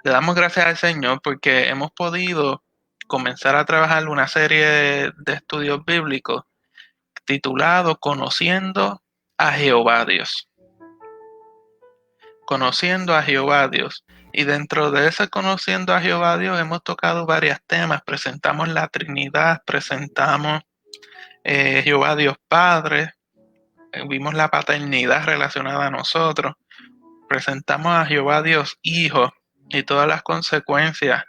Le damos gracias al Señor porque hemos podido comenzar a trabajar una serie de estudios bíblicos titulado Conociendo a Jehová Dios. Conociendo a Jehová Dios. Y dentro de ese Conociendo a Jehová Dios hemos tocado varios temas. Presentamos la Trinidad, presentamos Jehová Dios Padre, vimos la paternidad relacionada a nosotros, presentamos a Jehová Dios Hijo y todas las consecuencias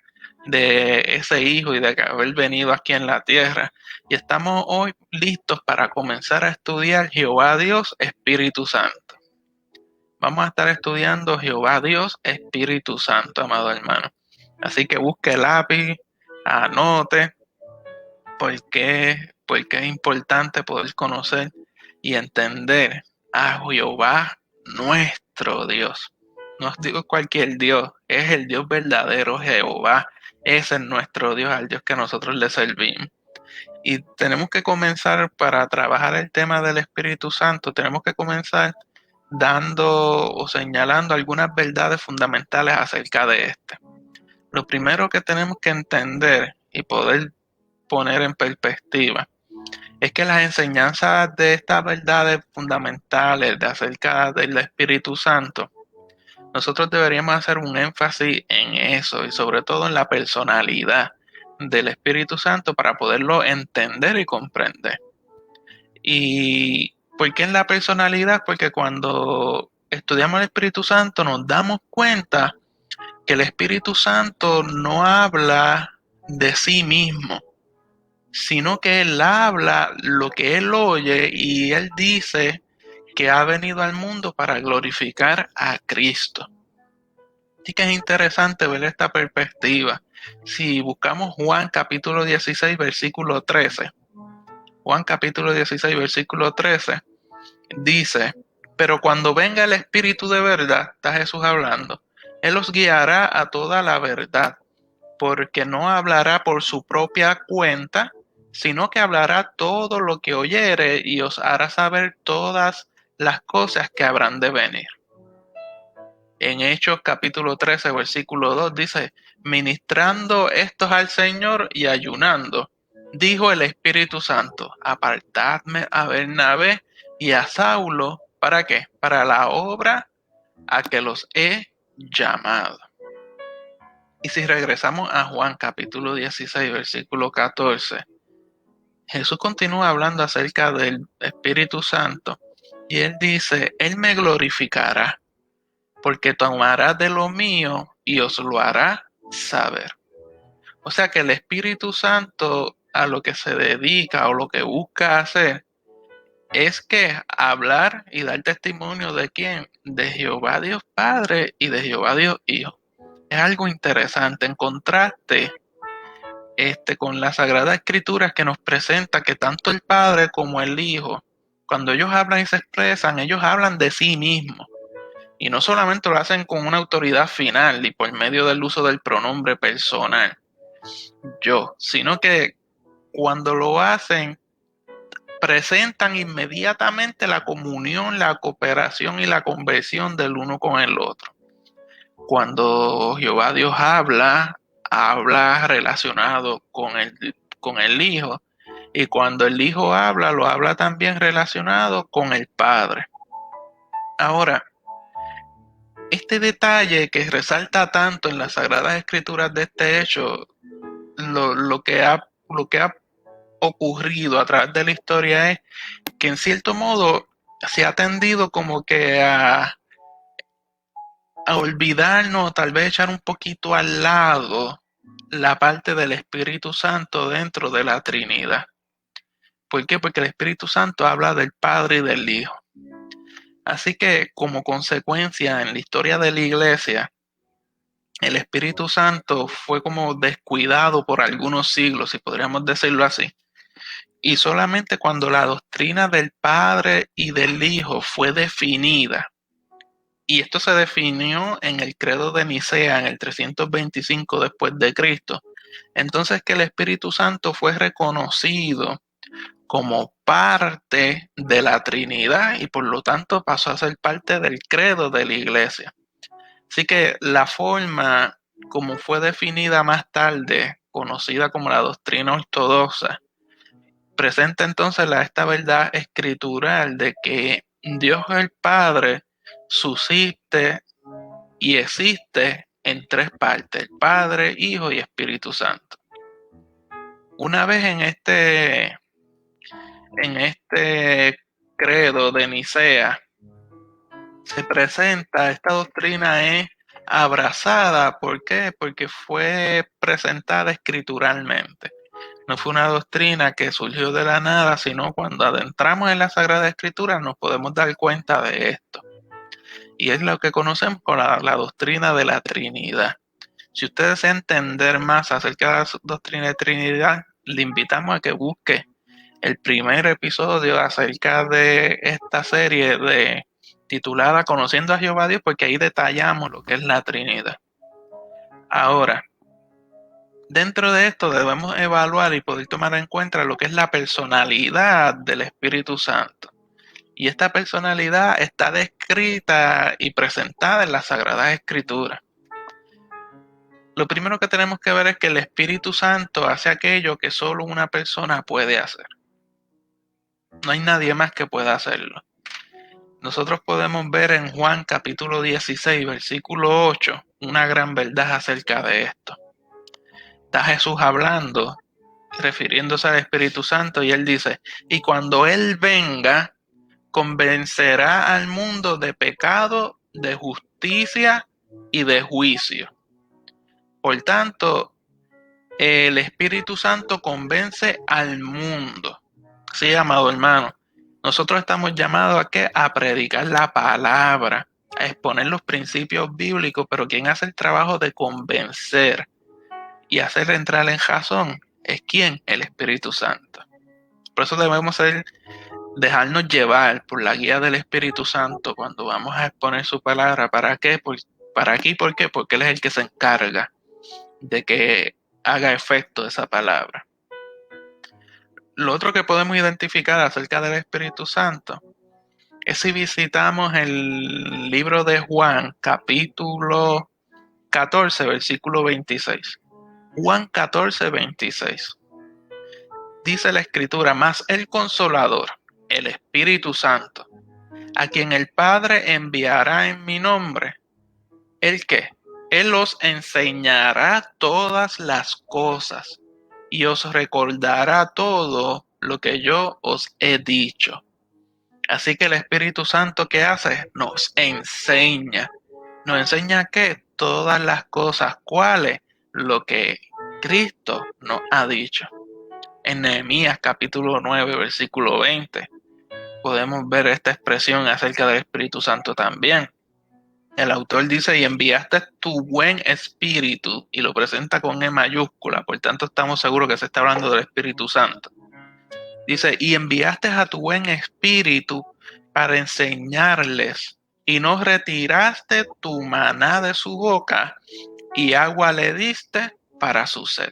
de ese hijo y de haber venido aquí en la tierra. Y estamos hoy listos para comenzar a estudiar Jehová Dios Espíritu Santo. Vamos a estar estudiando Jehová Dios Espíritu Santo, amado hermano. Así que busque el lápiz, anote, porque es importante poder conocer y entender a Jehová nuestro Dios. No digo cualquier Dios, es el Dios verdadero, Jehová. Ese es nuestro Dios, al Dios que nosotros le servimos. Y tenemos que comenzar para trabajar el tema del Espíritu Santo, tenemos que comenzar dando o señalando algunas verdades fundamentales acerca de este. Lo primero que tenemos que entender y poder poner en perspectiva es que las enseñanzas de estas verdades fundamentales de acerca del Espíritu Santo, nosotros deberíamos hacer un énfasis en eso y sobre todo en la personalidad del Espíritu Santo para poderlo entender y comprender. ¿Y por qué en la personalidad? Porque cuando estudiamos el Espíritu Santo nos damos cuenta que el Espíritu Santo no habla de sí mismo, sino que él habla lo que él oye y él dice que ha venido al mundo para glorificar a Cristo. Así que es interesante ver esta perspectiva. Si buscamos Juan capítulo 16, versículo 13, Juan capítulo 16, versículo 13, dice, pero cuando venga el Espíritu de verdad, está Jesús hablando, Él os guiará a toda la verdad, porque no hablará por su propia cuenta, sino que hablará todo lo que oyere y os hará saber todas las cosas que habrán de venir. En Hechos capítulo 13, versículo 2 dice, ministrando estos al Señor y ayunando, dijo el Espíritu Santo, apartadme a Bernabé y a Saulo, ¿para qué? Para la obra a que los he llamado. Y si regresamos a Juan capítulo 16, versículo 14, Jesús continúa hablando acerca del Espíritu Santo y él dice, Él me glorificará, porque tomará de lo mío y os lo hará saber. O sea que el Espíritu Santo a lo que se dedica o lo que busca hacer es que hablar y dar testimonio de quién, de Jehová Dios Padre y de Jehová Dios Hijo. Es algo interesante en contraste con la Sagrada Escritura que nos presenta que tanto el Padre como el Hijo, cuando ellos hablan y se expresan, ellos hablan de sí mismos. Y no solamente lo hacen con una autoridad final y por medio del uso del pronombre personal, yo, sino que cuando lo hacen, presentan inmediatamente la comunión, la cooperación y la conversión del uno con el otro. Cuando Jehová Dios habla relacionado con el Hijo, y cuando el Hijo habla, lo habla también relacionado con el Padre. Ahora, este detalle que resalta tanto en las Sagradas Escrituras de este hecho, lo que ha ocurrido a través de la historia es que en cierto modo se ha tendido como que a olvidarnos, tal vez echar un poquito al lado la parte del Espíritu Santo dentro de la Trinidad. ¿Por qué? Porque el Espíritu Santo habla del Padre y del Hijo. Así que como consecuencia en la historia de la iglesia, el Espíritu Santo fue como descuidado por algunos siglos, si podríamos decirlo así. Y solamente cuando la doctrina del Padre y del Hijo fue definida, y esto se definió en el credo de Nicea en el 325 después de Cristo, entonces que el Espíritu Santo fue reconocido como parte de la Trinidad y por lo tanto pasó a ser parte del credo de la iglesia. Así que la forma como fue definida más tarde, conocida como la doctrina ortodoxa, presenta entonces esta verdad escritural de que Dios el Padre subsiste y existe en tres partes: el Padre, Hijo y Espíritu Santo. Una vez en este credo de Nicea se presenta, esta doctrina es abrazada. ¿Por qué? Porque fue presentada escrituralmente. No fue una doctrina que surgió de la nada, sino cuando adentramos en la Sagrada Escritura nos podemos dar cuenta de esto. Y es lo que conocemos como la doctrina de la Trinidad. Si usted desea entender más acerca de la doctrina de Trinidad, le invitamos a que busque el primer episodio acerca de esta serie titulada Conociendo a Jehová Dios, porque ahí detallamos lo que es la Trinidad. Ahora, dentro de esto debemos evaluar y poder tomar en cuenta lo que es la personalidad del Espíritu Santo. Y esta personalidad está descrita y presentada en las Sagradas Escrituras. Lo primero que tenemos que ver es que el Espíritu Santo hace aquello que solo una persona puede hacer. No hay nadie más que pueda hacerlo. Nosotros podemos ver en Juan capítulo 16, versículo 8, una gran verdad acerca de esto. Está Jesús hablando, refiriéndose al Espíritu Santo, y él dice: y cuando Él venga, convencerá al mundo de pecado, de justicia y de juicio. Por tanto, el Espíritu Santo convence al mundo. Sí, amado hermano, nosotros estamos llamados a ¿qué? A predicar la palabra, a exponer los principios bíblicos, pero quien hace el trabajo de convencer y hacer entrar en razón es ¿quién? El Espíritu Santo. Por eso debemos dejarnos llevar por la guía del Espíritu Santo cuando vamos a exponer su palabra. ¿Para qué? ¿Para aquí? ¿Por qué? Porque Él es el que se encarga de que haga efecto esa palabra. Lo otro que podemos identificar acerca del Espíritu Santo es si visitamos el libro de Juan, capítulo 14, versículo 26. Juan 14, 26. Dice la Escritura: mas el Consolador, el Espíritu Santo, a quien el Padre enviará en mi nombre, ¿el qué? Él os enseñará todas las cosas y os recordará todo lo que yo os he dicho. Así que el Espíritu Santo, ¿qué hace? Nos enseña. ¿Nos enseña qué? Todas las cosas. ¿Cuáles? Lo que Cristo nos ha dicho. En Nehemías capítulo 9, versículo 20, podemos ver esta expresión acerca del Espíritu Santo también. El autor dice: y enviaste tu buen espíritu, y lo presenta con E mayúscula, por tanto estamos seguros que se está hablando del Espíritu Santo. Dice: y enviaste a tu buen espíritu para enseñarles, y no retiraste tu maná de su boca, y agua le diste para su sed.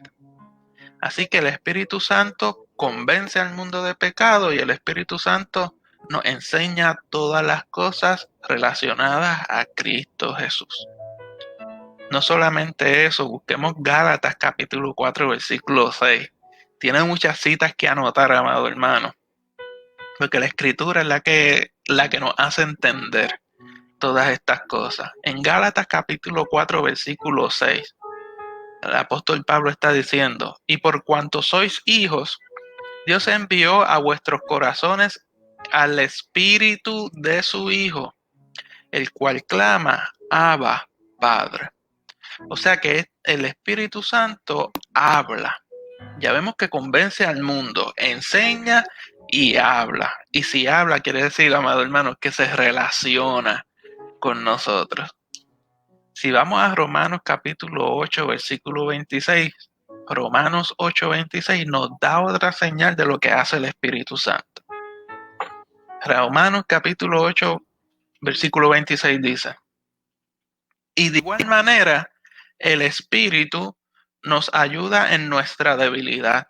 Así que el Espíritu Santo convence al mundo de pecado, y el Espíritu Santo nos enseña todas las cosas relacionadas a Cristo Jesús. No solamente eso, busquemos Gálatas capítulo 4, versículo 6. Tiene muchas citas que anotar, amado hermano, porque la Escritura es la que nos hace entender todas estas cosas. En Gálatas capítulo 4, versículo 6, el apóstol Pablo está diciendo: y por cuanto sois hijos, Dios envió a vuestros corazones al Espíritu de su Hijo, el cual clama: Abba, Padre. O sea que el Espíritu Santo habla. Ya vemos que convence al mundo, enseña y habla. Y si habla, quiere decir, amado hermano, que se relaciona con nosotros. Si vamos a Romanos capítulo 8, versículo 26, Romanos 8, 26 nos da otra señal de lo que hace el Espíritu Santo. Romanos capítulo 8, versículo 26 dice: y de igual manera, el Espíritu nos ayuda en nuestra debilidad.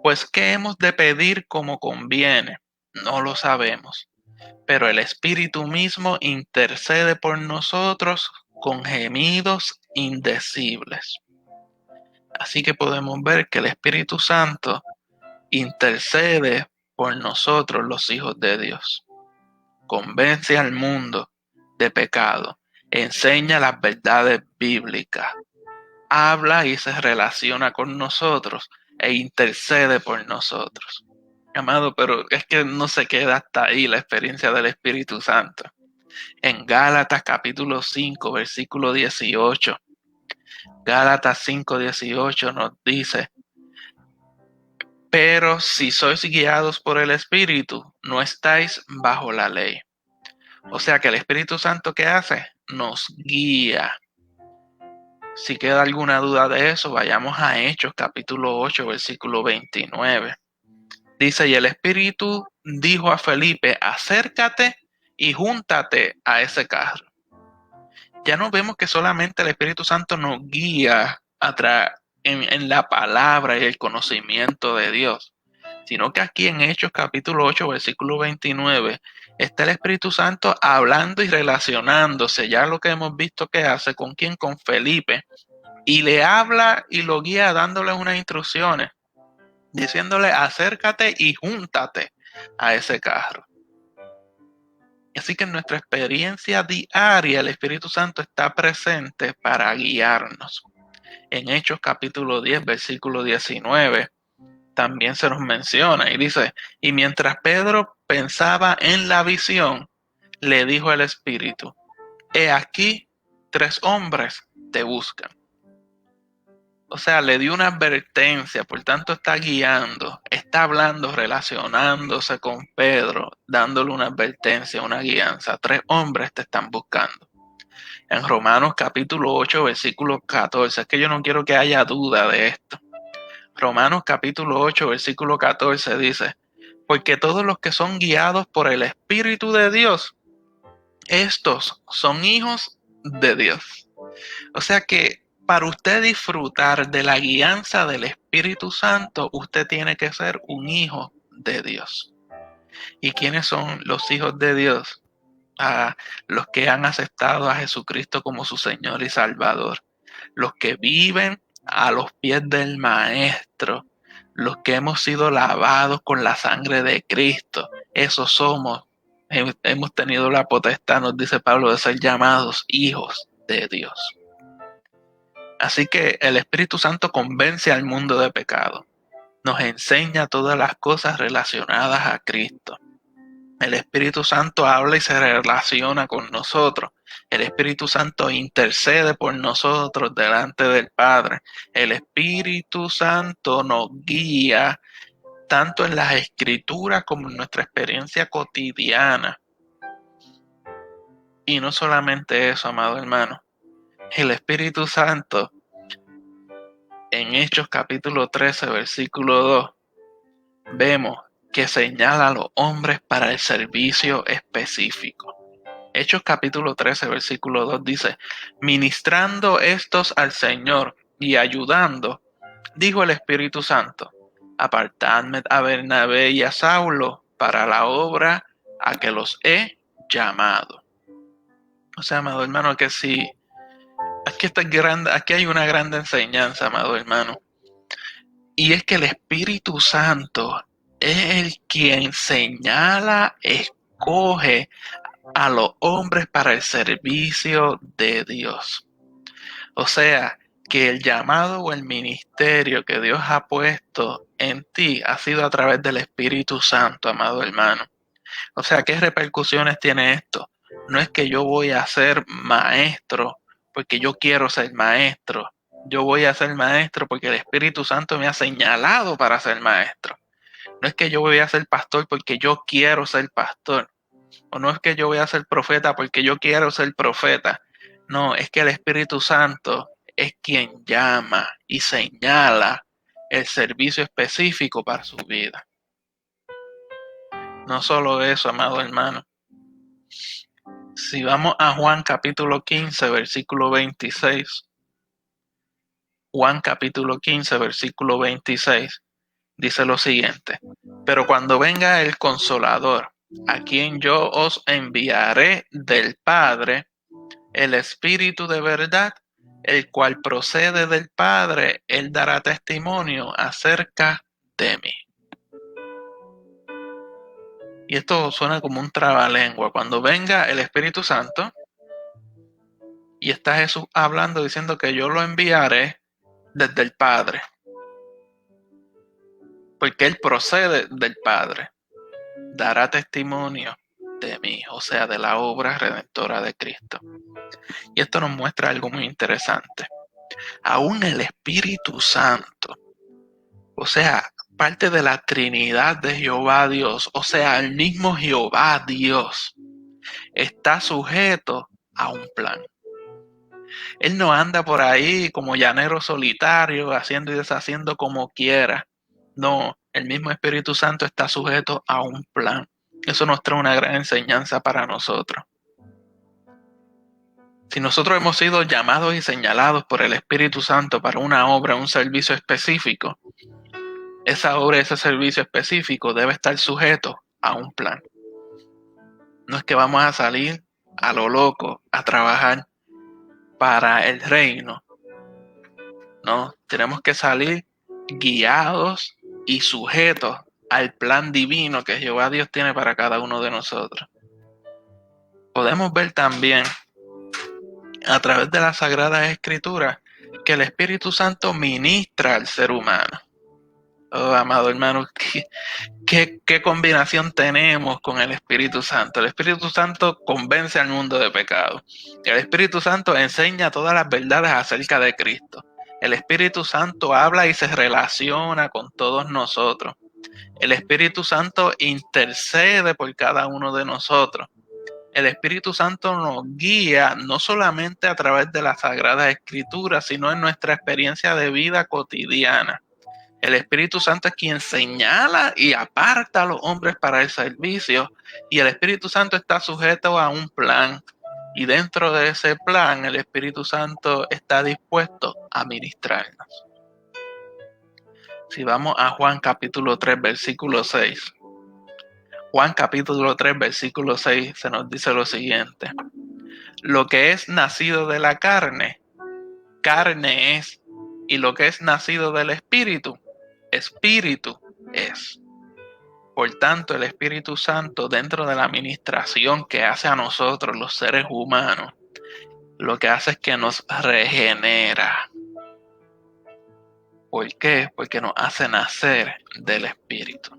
Pues ¿qué hemos de pedir como conviene? No lo sabemos. Pero el Espíritu mismo intercede por nosotros con gemidos indecibles. Así que podemos ver que el Espíritu Santo intercede por nosotros, los hijos de Dios. Convence al mundo de pecado, enseña las verdades bíblicas, habla y se relaciona con nosotros e intercede por nosotros. Amado, pero es que no se queda hasta ahí la experiencia del Espíritu Santo. En Gálatas capítulo 5, versículo 18, Gálatas 5:18 nos dice: pero si sois guiados por el Espíritu, no estáis bajo la ley. O sea que el Espíritu Santo, ¿qué hace? Nos guía. Si queda alguna duda de eso, vayamos a Hechos capítulo 8, versículo 29. Dice: y el Espíritu dijo a Felipe: acércate y júntate a ese carro. Ya no vemos que solamente el Espíritu Santo nos guía en la palabra y el conocimiento de Dios, sino que aquí en Hechos capítulo 8, versículo 29, está el Espíritu Santo hablando y relacionándose, ya lo que hemos visto que hace, ¿con quién? Con Felipe, y le habla y lo guía dándole unas instrucciones, diciéndole: acércate y júntate a ese carro. Así que en nuestra experiencia diaria el Espíritu Santo está presente para guiarnos. En Hechos capítulo 10, versículo 19, también se nos menciona y dice: y mientras Pedro pensaba en la visión, le dijo el Espíritu: he aquí, 3 hombres te buscan. O sea, le dio una advertencia, por tanto está guiando, está hablando, relacionándose con Pedro, dándole una advertencia, una guianza. 3 hombres te están buscando. En Romanos capítulo 8, versículo 14, es que yo no quiero que haya duda de esto. Romanos capítulo 8, versículo 14 dice: porque todos los que son guiados por el Espíritu de Dios, estos son hijos de Dios. O sea que para usted disfrutar de la guianza del Espíritu Santo, usted tiene que ser un hijo de Dios. ¿Y quiénes son los hijos de Dios? Los que han aceptado a Jesucristo como su Señor y Salvador. Los que viven a los pies del Maestro. Los que hemos sido lavados con la sangre de Cristo. Esos somos. Hemos tenido la potestad, nos dice Pablo, de ser llamados hijos de Dios. Así que el Espíritu Santo convence al mundo de pecado. Nos enseña todas las cosas relacionadas a Cristo. El Espíritu Santo habla y se relaciona con nosotros. El Espíritu Santo intercede por nosotros delante del Padre. El Espíritu Santo nos guía tanto en las Escrituras como en nuestra experiencia cotidiana. Y no solamente eso, amado hermano. El Espíritu Santo, en Hechos capítulo 13, versículo 2, vemos que señala a los hombres para el servicio específico. Hechos capítulo 13, versículo 2 dice: ministrando estos al Señor y ayudando, dijo el Espíritu Santo: apartadme a Bernabé y a Saulo para la obra a que los he llamado. O sea, amado hermano, que sí, aquí hay una grande enseñanza, amado hermano. Y es que el Espíritu Santo es el quien señala, escoge a los hombres para el servicio de Dios. O sea, que el llamado o el ministerio que Dios ha puesto en ti ha sido a través del Espíritu Santo, amado hermano. O sea, ¿qué repercusiones tiene esto? No es que yo voy a ser maestro porque yo quiero ser maestro. Yo voy a ser maestro porque el Espíritu Santo me ha señalado para ser maestro. No es que yo voy a ser pastor porque yo quiero ser pastor. O no es que yo voy a ser profeta porque yo quiero ser profeta. No, es que el Espíritu Santo es quien llama y señala el servicio específico para su vida. No solo eso, amado hermano. Si vamos a Juan capítulo 15, versículo 26. Juan capítulo 15, versículo 26. Dice lo siguiente: pero cuando venga el Consolador, a quien yo os enviaré del Padre, el Espíritu de verdad, el cual procede del Padre, él dará testimonio acerca de mí. Y esto suena como un trabalengua. Cuando venga el Espíritu Santo y está Jesús hablando diciendo que yo lo enviaré desde el Padre, porque él procede del Padre, dará testimonio de mí, o sea, de la obra redentora de Cristo. Y esto nos muestra algo muy interesante. Aún el Espíritu Santo, o sea, parte de la Trinidad de Jehová Dios, o sea, el mismo Jehová Dios, está sujeto a un plan. Él no anda por ahí como llanero solitario, haciendo y deshaciendo como quiera. No, el mismo Espíritu Santo está sujeto a un plan. Eso nos trae una gran enseñanza para nosotros. Si nosotros hemos sido llamados y señalados por el Espíritu Santo para una obra, un servicio específico, esa obra, ese servicio específico debe estar sujeto a un plan. No es que vamos a salir a lo loco a trabajar para el reino. No, tenemos que salir guiados y sujetos al plan divino que Jehová Dios tiene para cada uno de nosotros. Podemos ver también a través de las Sagradas Escrituras que el Espíritu Santo ministra al ser humano. Oh, amado hermano, ¿qué combinación tenemos con el Espíritu Santo? El Espíritu Santo convence al mundo de pecado. El Espíritu Santo enseña todas las verdades acerca de Cristo. El Espíritu Santo habla y se relaciona con todos nosotros. El Espíritu Santo intercede por cada uno de nosotros. El Espíritu Santo nos guía no solamente a través de las Sagradas Escrituras, sino en nuestra experiencia de vida cotidiana. El Espíritu Santo es quien señala y aparta a los hombres para el servicio, y el Espíritu Santo está sujeto a un plan. Y dentro de ese plan, el Espíritu Santo está dispuesto a ministrarnos. Si vamos a Juan capítulo 3, versículo 6. Juan capítulo 3, versículo 6 se nos dice lo siguiente. Lo que es nacido de la carne, carne es. Y lo que es nacido del Espíritu, Espíritu es. Por tanto, el Espíritu Santo, dentro de la administración que hace a nosotros, los seres humanos, lo que hace es que nos regenera. ¿Por qué? Porque nos hace nacer del Espíritu.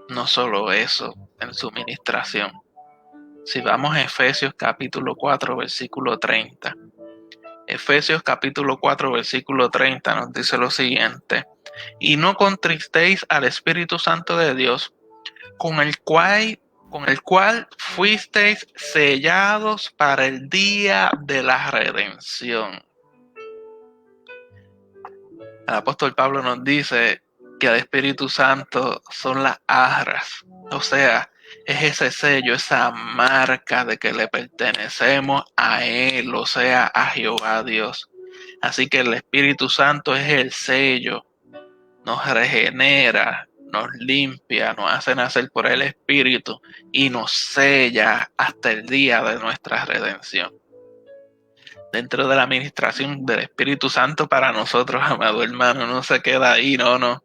No solo eso, en su ministración. Si vamos a Efesios capítulo 4, versículo 30. Efesios capítulo 4, versículo 30 nos dice lo siguiente. Y no contristéis al Espíritu Santo de Dios, con el cual fuisteis sellados para el día de la redención. El apóstol Pablo nos dice que el Espíritu Santo son las arras, o sea, es ese sello, esa marca de que le pertenecemos a Él, o sea, a Jehová Dios. Así que el Espíritu Santo es el sello, nos regenera, nos limpia, nos hace nacer por el Espíritu y nos sella hasta el día de nuestra redención. Dentro de la administración del Espíritu Santo para nosotros, amado hermano, no se queda ahí, no.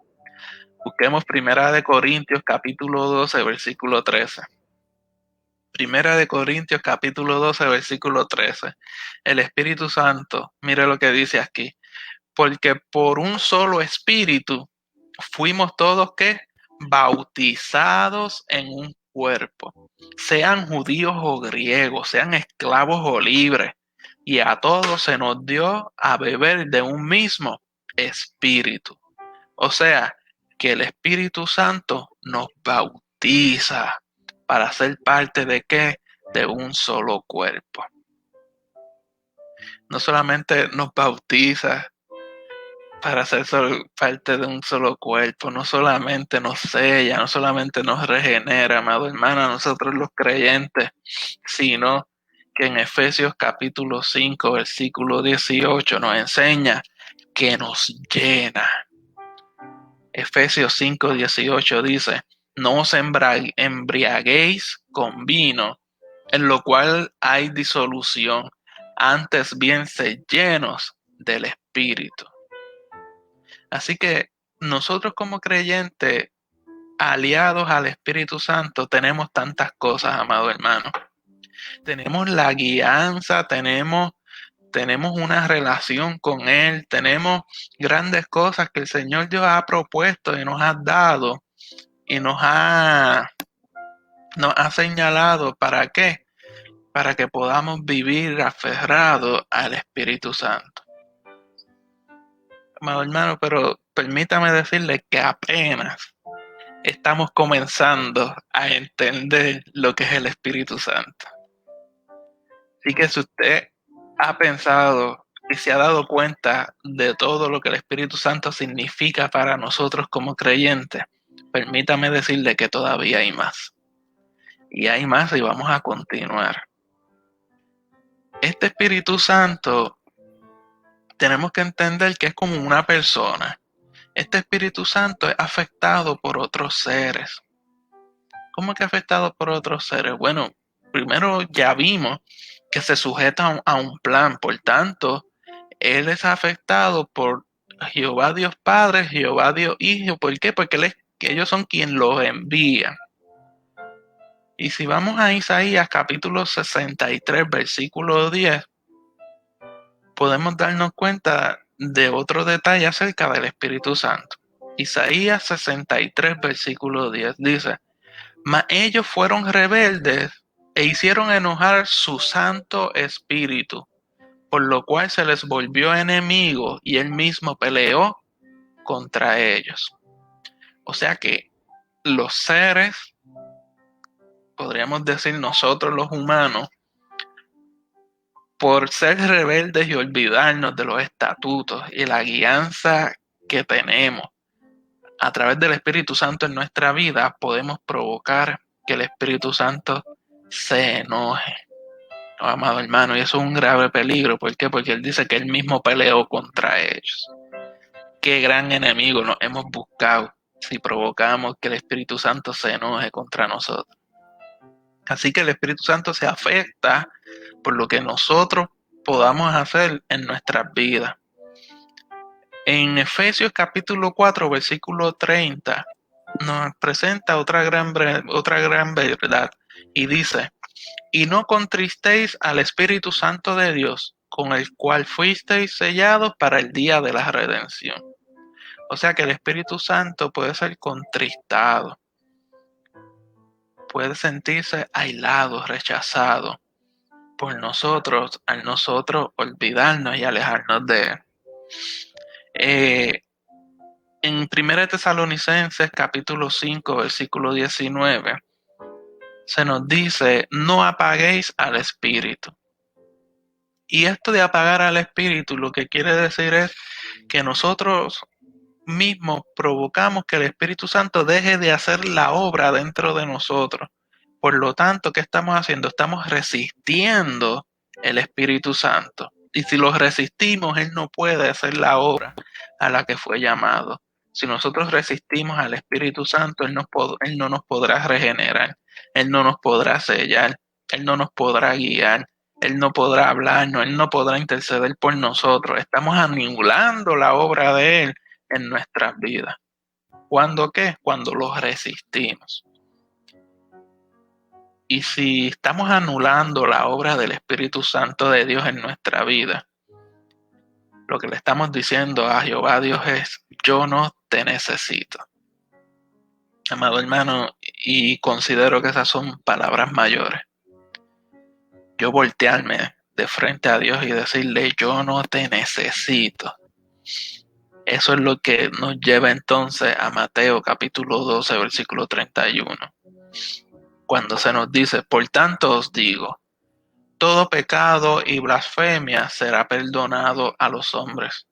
Busquemos Primera de Corintios capítulo 12, versículo 13. Primera de Corintios capítulo 12, versículo 13. El Espíritu Santo, mire lo que dice aquí. Porque por un solo Espíritu fuimos todos ¿qué? Bautizados en un cuerpo. Sean judíos o griegos, sean esclavos o libres. Y a todos se nos dio a beber de un mismo Espíritu. O sea, que el Espíritu Santo nos bautiza para ser parte de ¿qué? De un solo cuerpo. No solamente nos bautiza para ser parte de un solo cuerpo, no solamente nos sella, no solamente nos regenera, amado hermano, a nosotros los creyentes, sino que en Efesios capítulo 5, versículo 18 nos enseña que nos llena. Efesios 5, 18 dice, no os embriaguéis con vino, en lo cual hay disolución, antes bien sed llenos del Espíritu. Así que nosotros como creyentes, aliados al Espíritu Santo, tenemos tantas cosas, amado hermano. Tenemos la guianza, tenemos una relación con Él, tenemos grandes cosas que el Señor Dios ha propuesto y nos ha dado y nos ha señalado. ¿Para qué? Para que podamos vivir aferrados al Espíritu Santo. Amado hermano, pero permítame decirle que apenas estamos comenzando a entender lo que es el Espíritu Santo. Así que si usted ha pensado y se ha dado cuenta de todo lo que el Espíritu Santo significa para nosotros como creyentes, permítame decirle que todavía hay más. Y hay más y vamos a continuar. Este Espíritu Santo tenemos que entender que es como una persona. Este Espíritu Santo es afectado por otros seres. ¿Cómo que afectado por otros seres? Bueno, primero ya vimos que se sujeta a un plan, por tanto, Él es afectado por Jehová Dios Padre, Jehová Dios Hijo. ¿Por qué? Porque ellos son quien los envían. Y si vamos a Isaías capítulo 63, versículo 10, podemos darnos cuenta de otro detalle acerca del Espíritu Santo. Isaías 63, versículo 10 dice: mas ellos fueron rebeldes e hicieron enojar su Santo Espíritu, por lo cual se les volvió enemigo y él mismo peleó contra ellos. O sea que los seres, podríamos decir nosotros los humanos, por ser rebeldes y olvidarnos de los estatutos y la guianza que tenemos a través del Espíritu Santo en nuestra vida, podemos provocar que el Espíritu Santo se enoje. No, amado hermano, y eso es un grave peligro. ¿Por qué? Porque él dice que él mismo peleó contra ellos. Qué gran enemigo nos hemos buscado si provocamos que el Espíritu Santo se enoje contra nosotros. Así que el Espíritu Santo se afecta por lo que nosotros podamos hacer en nuestras vidas. En Efesios capítulo 4, versículo 30, nos presenta otra gran verdad y dice: y no contristéis al Espíritu Santo de Dios, con el cual fuisteis sellados para el día de la redención. O sea que el Espíritu Santo puede ser contristado, puede sentirse aislado, rechazado por nosotros, al nosotros olvidarnos y alejarnos de él. En 1 Tesalonicenses capítulo 5, versículo 19, se nos dice: no apaguéis al Espíritu. Y esto de apagar al Espíritu lo que quiere decir es que nosotros mismos provocamos que el Espíritu Santo deje de hacer la obra dentro de nosotros. Por lo tanto, ¿qué estamos haciendo? Estamos resistiendo el Espíritu Santo. Y si lo resistimos, Él no puede hacer la obra a la que fue llamado. Si nosotros resistimos al Espíritu Santo, Él no nos podrá regenerar, Él no nos podrá sellar, Él no nos podrá guiar, Él no podrá hablarnos, Él no podrá interceder por nosotros. Estamos anulando la obra de Él en nuestras vidas. ¿Cuándo qué? Cuando lo resistimos. Y si estamos anulando la obra del Espíritu Santo de Dios en nuestra vida, lo que le estamos diciendo a Jehová Dios es: yo no te necesito. Amado hermano, y considero que esas son palabras mayores. Yo voltearme de frente a Dios y decirle: yo no te necesito. Eso es lo que nos lleva entonces a Mateo capítulo 12, versículo 31. Cuando se nos dice: por tanto os digo, todo pecado y blasfemia será perdonado a los hombres,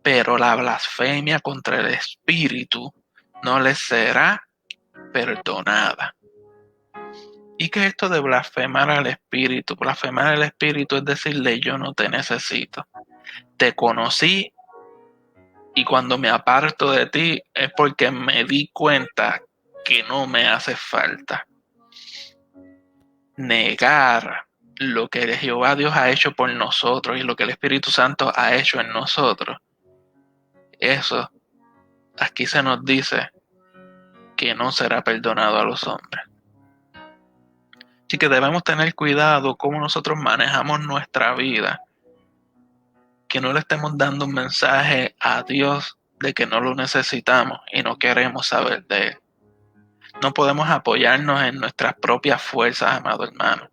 pero la blasfemia contra el Espíritu no les será perdonada. ¿Y qué es esto de blasfemar al Espíritu? Blasfemar al Espíritu es decirle: yo no te necesito. Te conocí y cuando me aparto de ti es porque me di cuenta que no me hace falta. Negar lo que Jehová Dios ha hecho por nosotros y lo que el Espíritu Santo ha hecho en nosotros, eso aquí se nos dice que no será perdonado a los hombres. Así que debemos tener cuidado cómo nosotros manejamos nuestra vida, que no le estemos dando un mensaje a Dios de que no lo necesitamos y no queremos saber de Él. No podemos apoyarnos en nuestras propias fuerzas, amado hermano.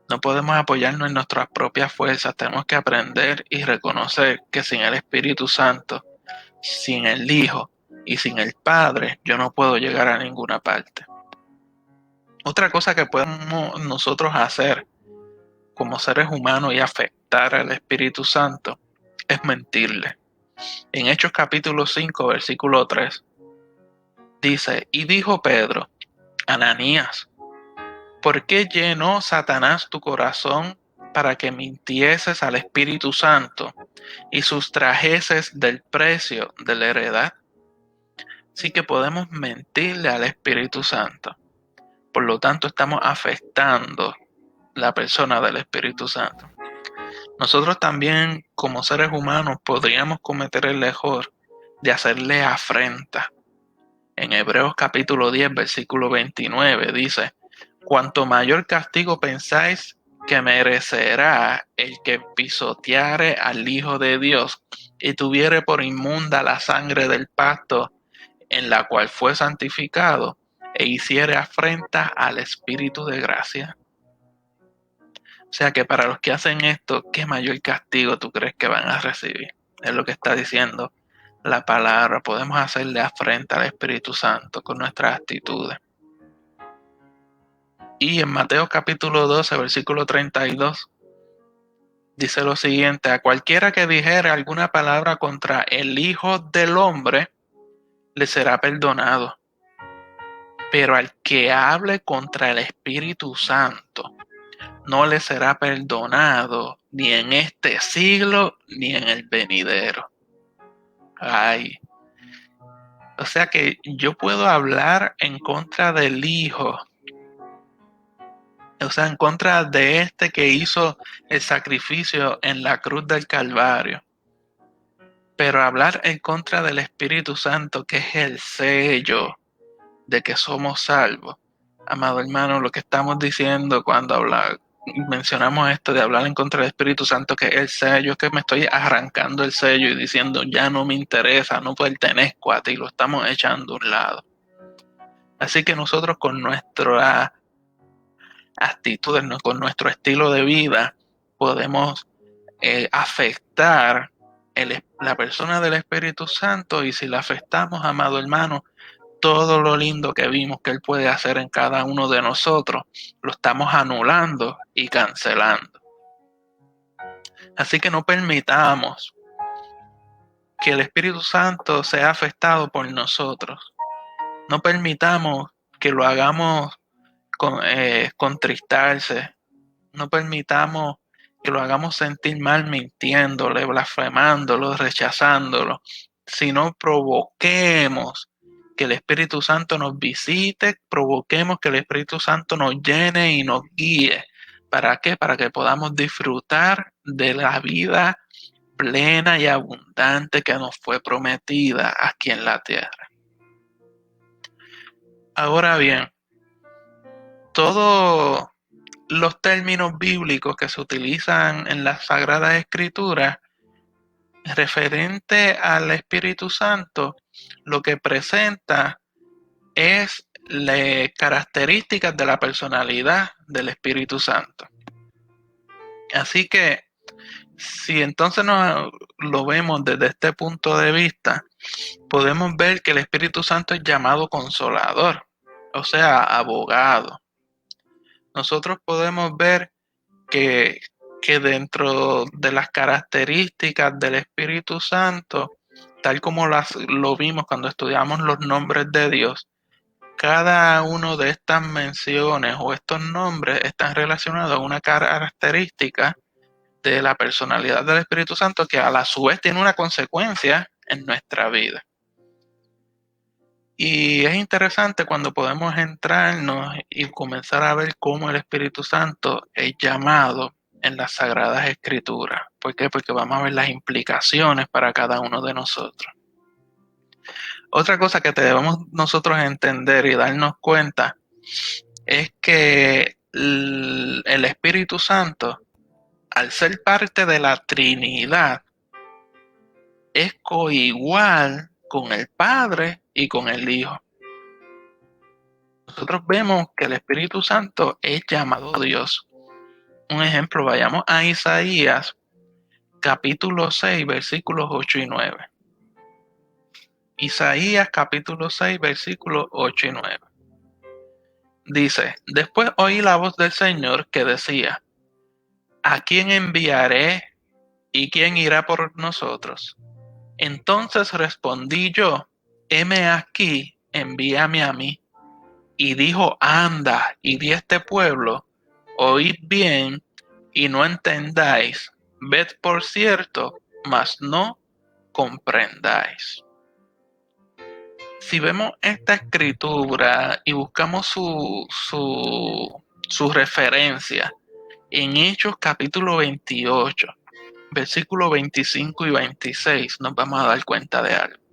No podemos apoyarnos en nuestras propias fuerzas. Tenemos que aprender y reconocer que sin el Espíritu Santo, sin el Hijo y sin el Padre, yo no puedo llegar a ninguna parte. Otra cosa que podemos nosotros hacer como seres humanos y afectar al Espíritu Santo es mentirle. En Hechos capítulo 5, versículo 3, dice, y dijo Pedro, Ananías, ¿por qué llenó Satanás tu corazón para que mintieses al Espíritu Santo y sustrajeses del precio de la heredad? Sí que podemos mentirle al Espíritu Santo. Por lo tanto, estamos afectando la persona del Espíritu Santo. Nosotros también, como seres humanos, podríamos cometer el error de hacerle afrenta. En Hebreos capítulo 10, versículo 29, dice, cuanto mayor castigo pensáis que merecerá el que pisoteare al Hijo de Dios y tuviere por inmunda la sangre del pacto en la cual fue santificado e hiciere afrenta al Espíritu de gracia. O sea que para los que hacen esto, ¿qué mayor castigo tú crees que van a recibir? Es lo que está diciendo la palabra. Podemos hacerle afrenta al Espíritu Santo con nuestras actitudes. Y en Mateo capítulo 12, versículo 32, dice lo siguiente, a cualquiera que dijere alguna palabra contra el Hijo del Hombre, le será perdonado. Pero al que hable contra el Espíritu Santo, no le será perdonado ni en este siglo ni en el venidero. Ay. O sea que yo puedo hablar en contra del Hijo, o sea, en contra de este que hizo el sacrificio en la cruz del Calvario. Pero hablar en contra del Espíritu Santo, que es el sello de que somos salvos. Amado hermano, lo que estamos diciendo cuando mencionamos esto de hablar en contra del Espíritu Santo, que es el sello, es que me estoy arrancando el sello y diciendo, ya no me interesa, no pertenezco a ti, lo estamos echando a un lado. Así que nosotros con nuestra actitud, con nuestro estilo de vida, podemos afectar la persona del Espíritu Santo, y si la afectamos, amado hermano, todo lo lindo que vimos que Él puede hacer en cada uno de nosotros, lo estamos anulando y cancelando. Así que no permitamos que el Espíritu Santo sea afectado por nosotros. No permitamos que lo hagamos contristarse. No permitamos que lo hagamos sentir mal mintiéndole, blasfemándolo, rechazándolo, sino provoquemos que el Espíritu Santo nos visite, provoquemos que el Espíritu Santo nos llene y nos guíe. ¿Para qué? Para que podamos disfrutar de la vida plena y abundante que nos fue prometida aquí en la tierra. Ahora bien, todos los términos bíblicos que se utilizan en las Sagradas Escrituras referente al Espíritu Santo, lo que presenta es las características de la personalidad del Espíritu Santo. Así que si entonces lo vemos desde este punto de vista, podemos ver que el Espíritu Santo es llamado consolador, o sea, abogado. Nosotros podemos ver que dentro de las características del Espíritu Santo, tal como lo vimos cuando estudiamos los nombres de Dios, cada uno de estas menciones o estos nombres están relacionados a una característica de la personalidad del Espíritu Santo que a la su vez tiene una consecuencia en nuestra vida. Y es interesante cuando podemos entrarnos y comenzar a ver cómo el Espíritu Santo es llamado en las Sagradas Escrituras. ¿Por qué? Porque vamos a ver las implicaciones para cada uno de nosotros. Otra cosa que debemos nosotros entender y darnos cuenta es que el Espíritu Santo, al ser parte de la Trinidad, es coigual con el Padre y con el Hijo. Nosotros vemos que el Espíritu Santo es llamado Dios. Un ejemplo, vayamos a Isaías capítulo 6, versículos 8 y 9. Isaías capítulo 6, versículos 8 y 9. Dice, después oí la voz del Señor que decía, ¿a quién enviaré y quién irá por nosotros? Entonces respondí yo, heme aquí, envíame a mí. Y dijo, anda, y di a este pueblo, oíd bien y no entendáis, ved por cierto, mas no comprendáis. Si vemos esta escritura y buscamos su referencia en Hechos capítulo 28, versículos 25 y 26, nos vamos a dar cuenta de algo.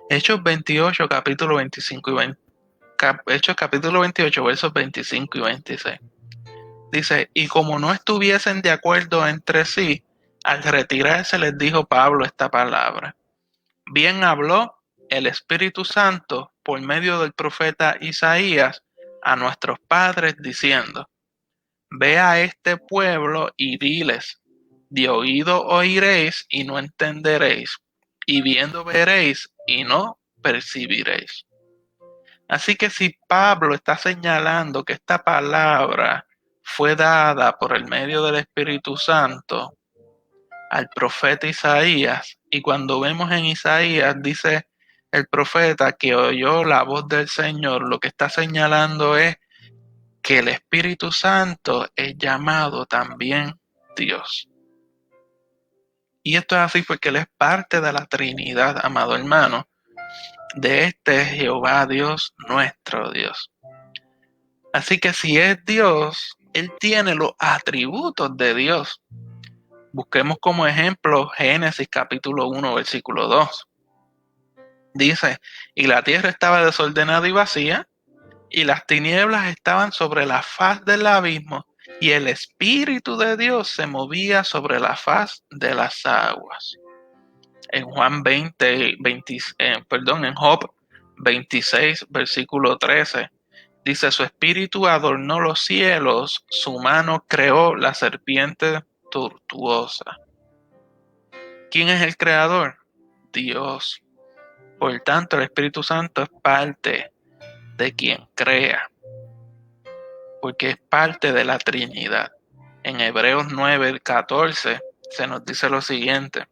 Hechos 28, capítulo 25 y 20, Hechos capítulo 28, versos 25 y 26. Dice, y como no estuviesen de acuerdo entre sí, al retirarse les dijo Pablo esta palabra. Bien habló el Espíritu Santo por medio del profeta Isaías a nuestros padres diciendo, ve a este pueblo y diles, de oído oiréis y no entenderéis, y viendo veréis y no percibiréis. Así que si Pablo está señalando que esta palabra fue dada por el medio del Espíritu Santo al profeta Isaías, y cuando vemos en Isaías dice el profeta que oyó la voz del Señor, lo que está señalando es que el Espíritu Santo es llamado también Dios. Y esto es así porque Él es parte de la Trinidad, amado hermano, de este Jehová Dios, nuestro Dios. Así que si es Dios, Él tiene los atributos de Dios. Busquemos como ejemplo Génesis capítulo 1, versículo 2. Dice, y la tierra estaba desordenada y vacía, y las tinieblas estaban sobre la faz del abismo, y el Espíritu de Dios se movía sobre la faz de las aguas. En Juan 20, en Job 26, versículo 13, dice, su espíritu adornó los cielos, su mano creó la serpiente tortuosa. ¿Quién es el creador? Dios. Por tanto, el Espíritu Santo es parte de quien crea, porque es parte de la Trinidad. En Hebreos 9:14 se nos dice lo siguiente,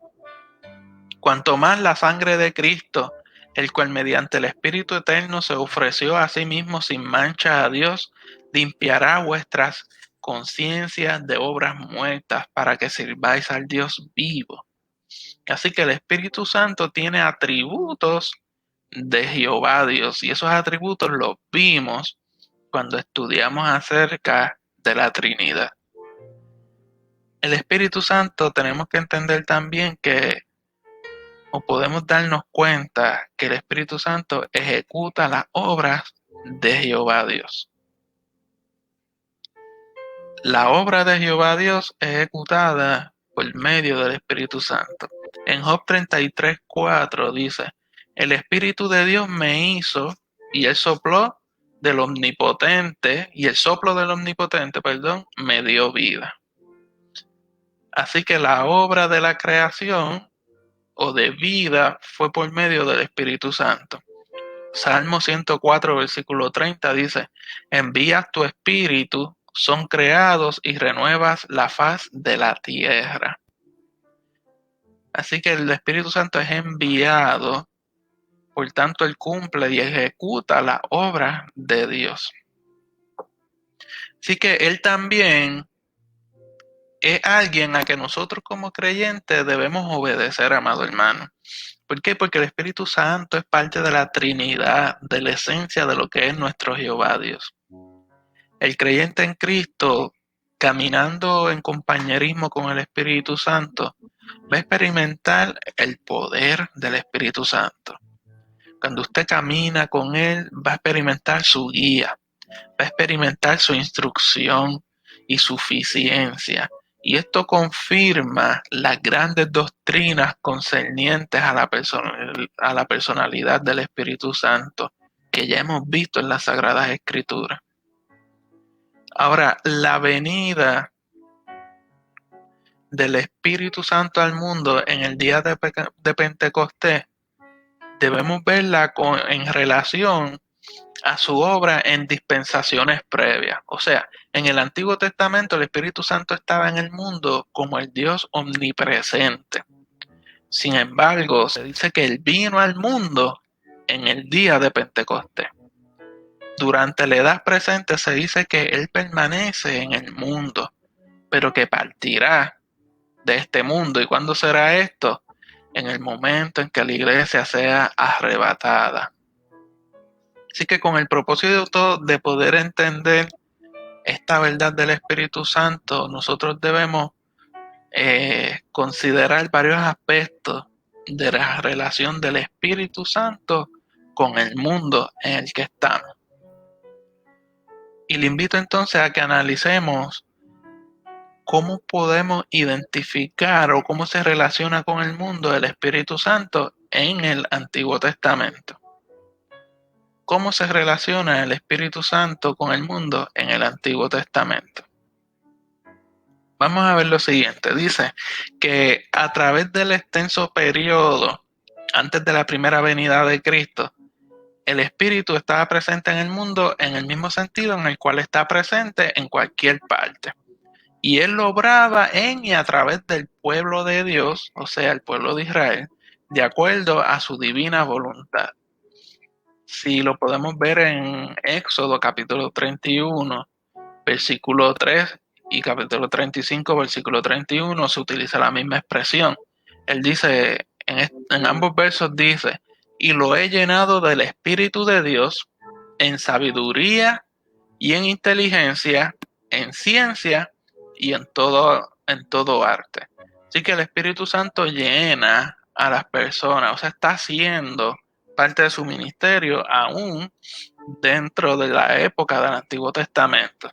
cuanto más la sangre de Cristo, el cual mediante el Espíritu Eterno se ofreció a sí mismo sin mancha a Dios, limpiará vuestras conciencias de obras muertas para que sirváis al Dios vivo. Así que el Espíritu Santo tiene atributos de Jehová Dios y esos atributos los vimos cuando estudiamos acerca de la Trinidad. El Espíritu Santo tenemos que entender también que o podemos darnos cuenta que el Espíritu Santo ejecuta las obras de Jehová Dios. La obra de Jehová Dios es ejecutada por medio del Espíritu Santo. En Job 33:4 dice, el Espíritu de Dios me hizo y el soplo del Omnipotente, y el soplo del Omnipotente, me dio vida. Así que la obra de la creación o de vida fue por medio del Espíritu Santo. Salmo 104, versículo 30 dice, envías tu espíritu, son creados y renuevas la faz de la tierra. Así que el Espíritu Santo es enviado, por tanto él cumple y ejecuta la obra de Dios. Así que él también es alguien a que nosotros como creyentes debemos obedecer, amado hermano. ¿Por qué? Porque el Espíritu Santo es parte de la Trinidad, de la esencia de lo que es nuestro Jehová Dios. El creyente en Cristo, caminando en compañerismo con el Espíritu Santo, va a experimentar el poder del Espíritu Santo. Cuando usted camina con Él, va a experimentar su guía, va a experimentar su instrucción y suficiencia. Y esto confirma las grandes doctrinas concernientes a la personalidad del Espíritu Santo que ya hemos visto en las Sagradas Escrituras. Ahora, la venida del Espíritu Santo al mundo en el día de Pentecostés, debemos verla en relación a su obra en dispensaciones previas. O sea, en el Antiguo Testamento el Espíritu Santo estaba en el mundo como el Dios omnipresente. Sin embargo, se dice que Él vino al mundo en el día de Pentecostés. Durante la edad presente se dice que Él permanece en el mundo, pero que partirá de este mundo. ¿Y cuándo será esto? En el momento en que la iglesia sea arrebatada. Así que con el propósito de poder entender esta verdad del Espíritu Santo, nosotros debemos considerar varios aspectos de la relación del Espíritu Santo con el mundo en el que estamos. Y le invito entonces a que analicemos cómo podemos identificar o cómo se relaciona con el mundo el Espíritu Santo en el Antiguo Testamento. ¿Cómo se relaciona el Espíritu Santo con el mundo en el Antiguo Testamento? Vamos a ver lo siguiente. Dice que a través del extenso periodo antes de la primera venida de Cristo, el Espíritu estaba presente en el mundo en el mismo sentido en el cual está presente en cualquier parte. Y Él obraba en y a través del pueblo de Dios, o sea, el pueblo de Israel, de acuerdo a su divina voluntad. Si lo podemos ver en Éxodo capítulo 31, versículo 3 y capítulo 35, versículo 31, se utiliza la misma expresión. Él dice, en ambos versos dice, y lo he llenado del Espíritu de Dios en sabiduría y en inteligencia, en ciencia y en todo arte. Así que el Espíritu Santo llena a las personas, o sea, está haciendo parte de su ministerio aún dentro de la época del Antiguo Testamento.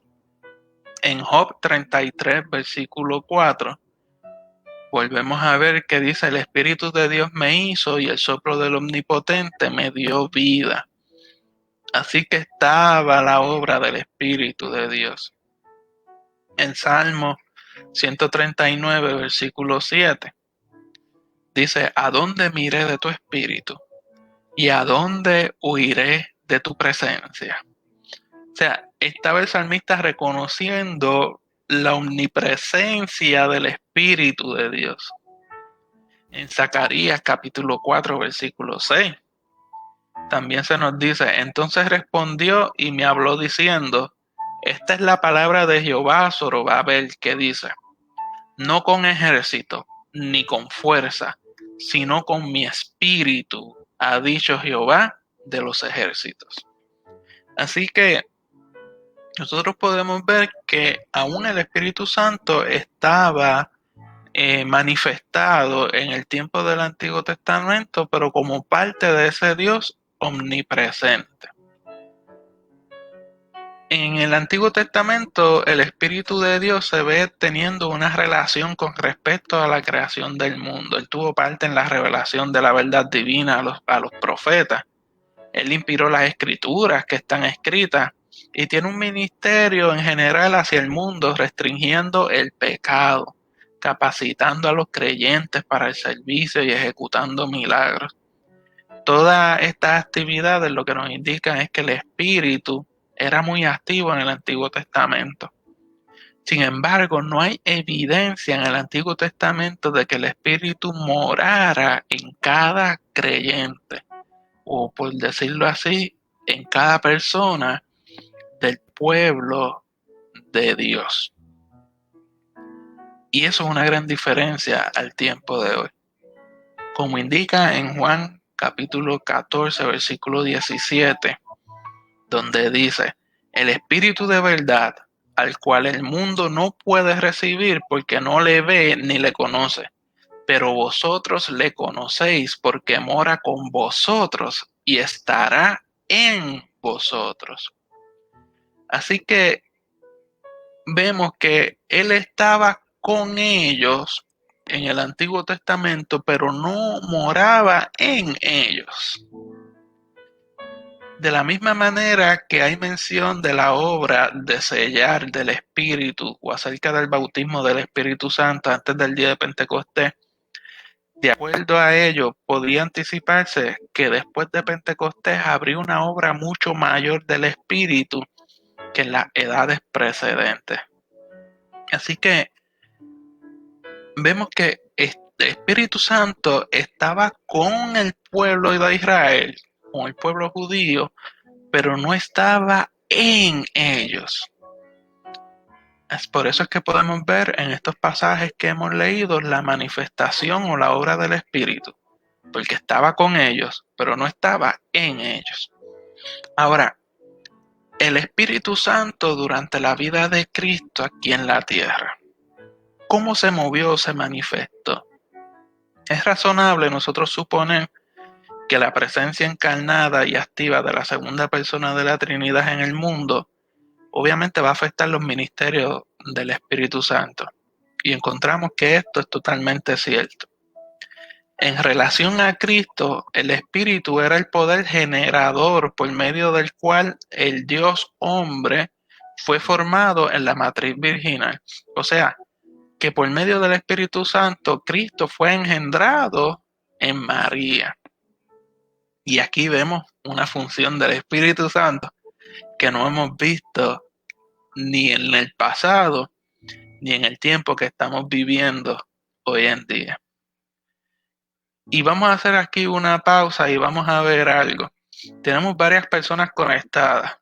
En Job 33, versículo 4, volvemos a ver que dice, el Espíritu de Dios me hizo y el soplo del Omnipotente me dio vida. Así que estaba la obra del Espíritu de Dios. En Salmo 139, versículo 7, dice, ¿a dónde miré de tu espíritu? ¿Y a dónde huiré de tu presencia? O sea, estaba el salmista reconociendo la omnipresencia del Espíritu de Dios. En Zacarías capítulo 4, versículo 6, también se nos dice, entonces respondió y me habló diciendo, esta es la palabra de Jehová Zorobabel que dice, no con ejército ni con fuerza, sino con mi espíritu, ha dicho Jehová de los ejércitos. Así que nosotros podemos ver que aún el Espíritu Santo estaba manifestado en el tiempo del Antiguo Testamento, pero como parte de ese Dios omnipresente. En el Antiguo Testamento, el Espíritu de Dios se ve teniendo una relación con respecto a la creación del mundo. Él tuvo parte en la revelación de la verdad divina a los profetas. Él inspiró las escrituras que están escritas y tiene un ministerio en general hacia el mundo, restringiendo el pecado, capacitando a los creyentes para el servicio y ejecutando milagros. Todas estas actividades lo que nos indican es que el Espíritu era muy activo en el Antiguo Testamento. Sin embargo, no hay evidencia en el Antiguo Testamento de que el Espíritu morara en cada creyente, o por decirlo así, en cada persona del pueblo de Dios. Y eso es una gran diferencia al tiempo de hoy. como indica en Juan capítulo 14, versículo 17, donde dice, el Espíritu de verdad, al cual el mundo no puede recibir porque no le ve ni le conoce, pero vosotros le conocéis porque mora con vosotros y estará en vosotros. Así que vemos que él estaba con ellos en el Antiguo Testamento, pero no moraba en ellos. De la misma manera que hay mención de la obra de sellar del Espíritu o acerca del bautismo del Espíritu Santo antes del día de Pentecostés, de acuerdo a ello, podría anticiparse que después de Pentecostés habría una obra mucho mayor del Espíritu que en las edades precedentes. Así que vemos que el Espíritu Santo estaba con el pueblo de Israel, con el pueblo judío, pero no estaba en ellos. Es por eso es que podemos ver en estos pasajes que hemos leído la manifestación o la obra del Espíritu, porque estaba con ellos, pero no estaba en ellos. Ahora, el Espíritu Santo durante la vida de Cristo aquí en la tierra, ¿cómo se movió o se manifestó? Es razonable nosotros suponer que la presencia encarnada y activa de la segunda persona de la Trinidad en el mundo obviamente va a afectar los ministerios del Espíritu Santo. Y encontramos que esto es totalmente cierto. En relación a Cristo, el Espíritu era el poder generador por medio del cual el Dios hombre fue formado en la matriz virginal. O sea, que por medio del Espíritu Santo, Cristo fue engendrado en María. Y aquí vemos una función del Espíritu Santo que no hemos visto ni en el pasado, ni en el tiempo que estamos viviendo hoy en día. Y vamos a hacer aquí una pausa y vamos a ver algo. Tenemos varias personas conectadas.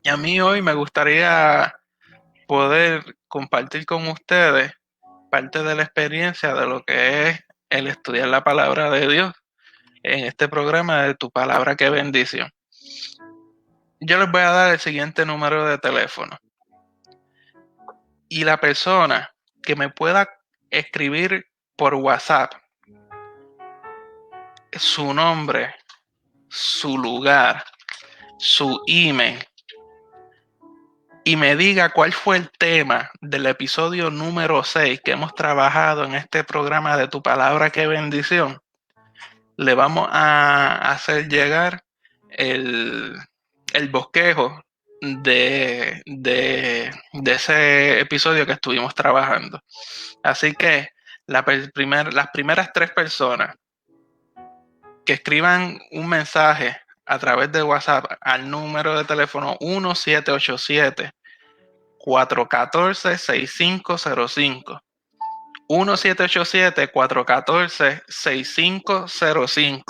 Y a mí hoy me gustaría poder compartir con ustedes parte de la experiencia de lo que es el estudiar la palabra de Dios en este programa de Tu Palabra Qué Bendición. Yo les voy a dar el siguiente número de teléfono. Y la persona que me pueda escribir por WhatsApp su nombre, su lugar, su email y me diga cuál fue el tema del episodio número 6 que hemos trabajado en este programa de Tu Palabra Qué Bendición, le vamos a hacer llegar el bosquejo de ese episodio que estuvimos trabajando. Así que las primeras 3 personas que escriban un mensaje a través de WhatsApp al número de teléfono 1787-414-6505. 1787-414-6505.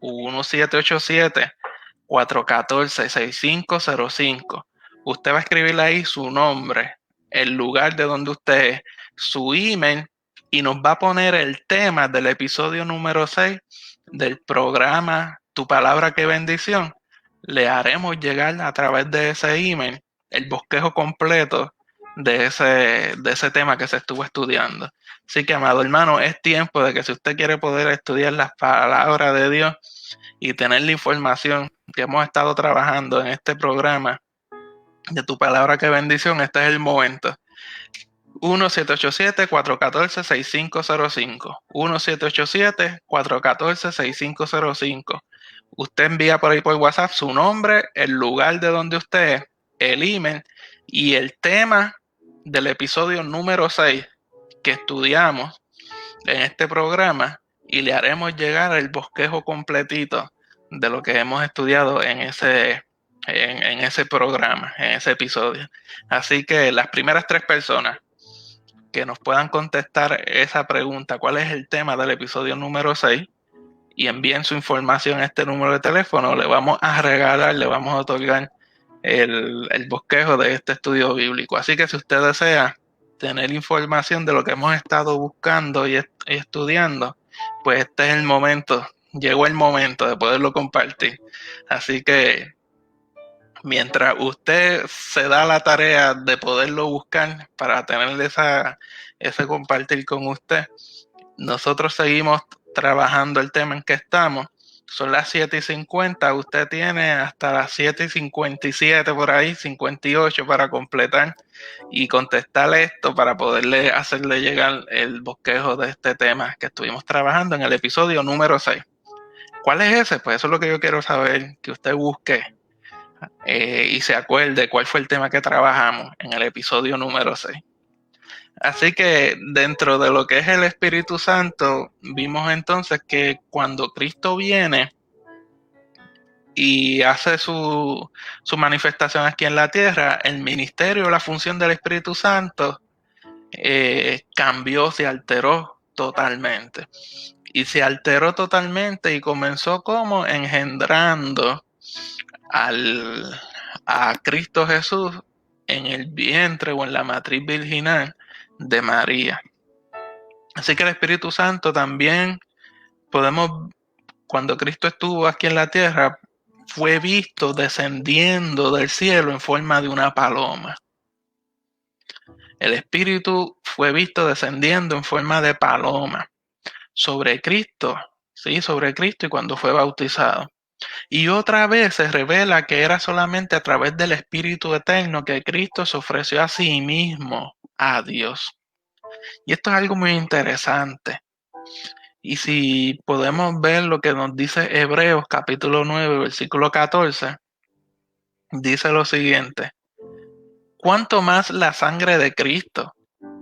1787-414-6505. Usted va a escribirle ahí su nombre, el lugar de donde usted es, su email y nos va a poner el tema del episodio número 6 del programa Tu Palabra Qué Bendición. Le haremos llegar a través de ese email el bosquejo completo de ese tema que se estuvo estudiando. Así que, amado hermano, es tiempo de que si usted quiere poder estudiar las palabras de Dios y tener la información que hemos estado trabajando en este programa de Tu Palabra Qué Bendición, este es el momento. 1787-414-6505. 1787-414-6505. Usted envía por ahí por WhatsApp su nombre, el lugar de donde usted es, el email y el tema del episodio número 6 que estudiamos en este programa y le haremos llegar el bosquejo completito de lo que hemos estudiado en ese programa, en ese episodio. Así que las primeras 3 personas que nos puedan contestar esa pregunta, ¿cuál es el tema del episodio número 6? Y envíen su información a este número de teléfono, le vamos a regalar, le vamos a otorgar el bosquejo de este estudio bíblico. Así que si usted desea tener información de lo que hemos estado buscando y estudiando, pues este es el momento, llegó el momento de poderlo compartir. Así que mientras usted se da la tarea de poderlo buscar para tener ese compartir con usted, nosotros seguimos trabajando el tema en que estamos. Son las 7:50, usted tiene hasta las 7:57 por ahí, 58 para completar y contestarle esto para poderle hacerle llegar el bosquejo de este tema que estuvimos trabajando en el episodio número 6. ¿Cuál es ese? Pues eso es lo que yo quiero saber, que usted busque y se acuerde cuál fue el tema que trabajamos en el episodio número 6. Así que dentro de lo que es el Espíritu Santo, vimos entonces que cuando Cristo viene y hace su manifestación aquí en la tierra, el ministerio, la función del Espíritu Santo cambió, se alteró totalmente. Y se alteró totalmente y comenzó como engendrando a Cristo Jesús en el vientre o en la matriz virginal de María. Así que el Espíritu Santo también podemos, cuando Cristo estuvo aquí en la tierra, fue visto descendiendo del cielo en forma de una paloma. El Espíritu fue visto descendiendo en forma de paloma sobre Cristo, sí, sobre Cristo y cuando fue bautizado. Y otra vez se revela que era solamente a través del Espíritu Eterno que Cristo se ofreció a sí mismo a Dios. Y esto es algo muy interesante. Y si podemos ver lo que nos dice Hebreos capítulo 9, versículo 14, dice lo siguiente: ¿cuánto más la sangre de Cristo,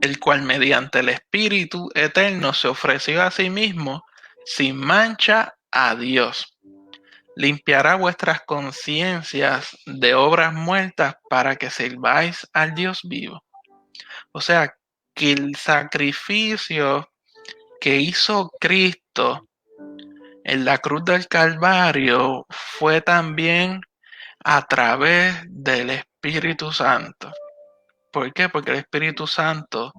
el cual mediante el Espíritu Eterno se ofreció a sí mismo sin mancha a Dios? Limpiará vuestras conciencias de obras muertas para que sirváis al Dios vivo. O sea, que el sacrificio que hizo Cristo en la cruz del Calvario fue también a través del Espíritu Santo. ¿Por qué? Porque el Espíritu Santo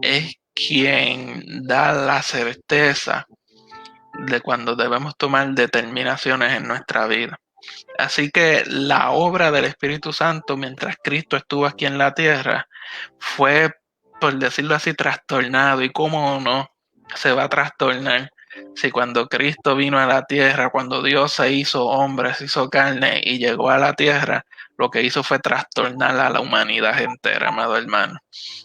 es quien da la certeza de cuando debemos tomar determinaciones en nuestra vida. Así que la obra del Espíritu Santo mientras Cristo estuvo aquí en la tierra fue, por decirlo así, trastornado. ¿Y cómo no se va a trastornar si cuando Cristo vino a la tierra, cuando Dios se hizo hombre, se hizo carne y llegó a la tierra, lo que hizo fue trastornar a la humanidad entera, amado hermano?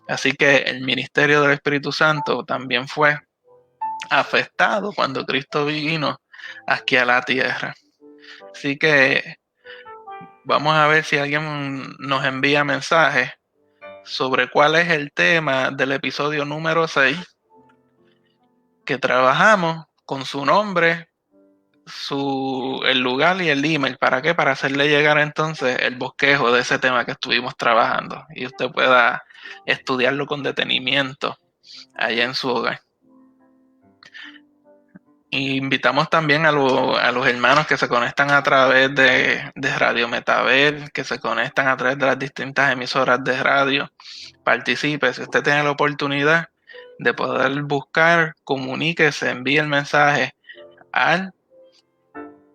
Así que el ministerio del Espíritu Santo también fue afectado cuando Cristo vino aquí a la tierra. Así que vamos a ver si alguien nos envía mensajes sobre cuál es el tema del episodio número 6 que trabajamos con su nombre, el lugar y el email. ¿Para qué? Para hacerle llegar entonces el bosquejo de ese tema que estuvimos trabajando y usted pueda estudiarlo con detenimiento allá en su hogar. Y invitamos también a los hermanos que se conectan a través de Radio Metaver, que se conectan a través de las distintas emisoras de radio. Participe, si usted tiene la oportunidad de poder buscar, comuníquese, envíe el mensaje al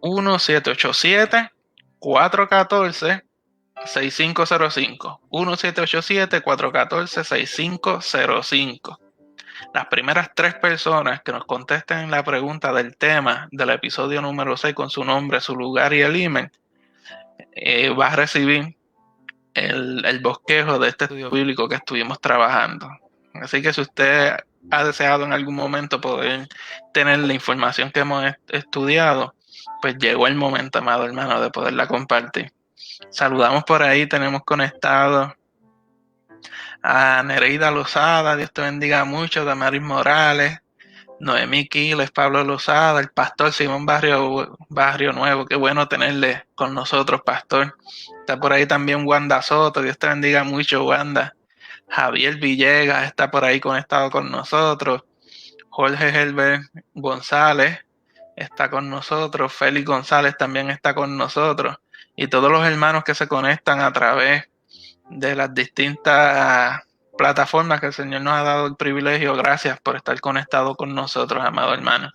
1787-414-6505. 1787-414-6505. Las primeras 3 personas que nos contesten la pregunta del tema del episodio número 6 con su nombre, su lugar y el email, va a recibir el bosquejo de este estudio bíblico que estuvimos trabajando. Así que si usted ha deseado en algún momento poder tener la información que hemos estudiado, pues llegó el momento, amado hermano, de poderla compartir. Saludamos por ahí, tenemos conectado a Nereida Lozada, Dios te bendiga mucho, Damaris Morales, Noemí Quiles, Pablo Lozada, el pastor Simón Barrio Nuevo, qué bueno tenerle con nosotros, pastor. Está por ahí también Wanda Soto, Dios te bendiga mucho, Wanda. Javier Villegas está por ahí conectado con nosotros. Jorge Helber González está con nosotros. Félix González también está con nosotros. Y todos los hermanos que se conectan a través de las distintas plataforma que el Señor nos ha dado el privilegio. Gracias por estar conectado con nosotros, amado hermano.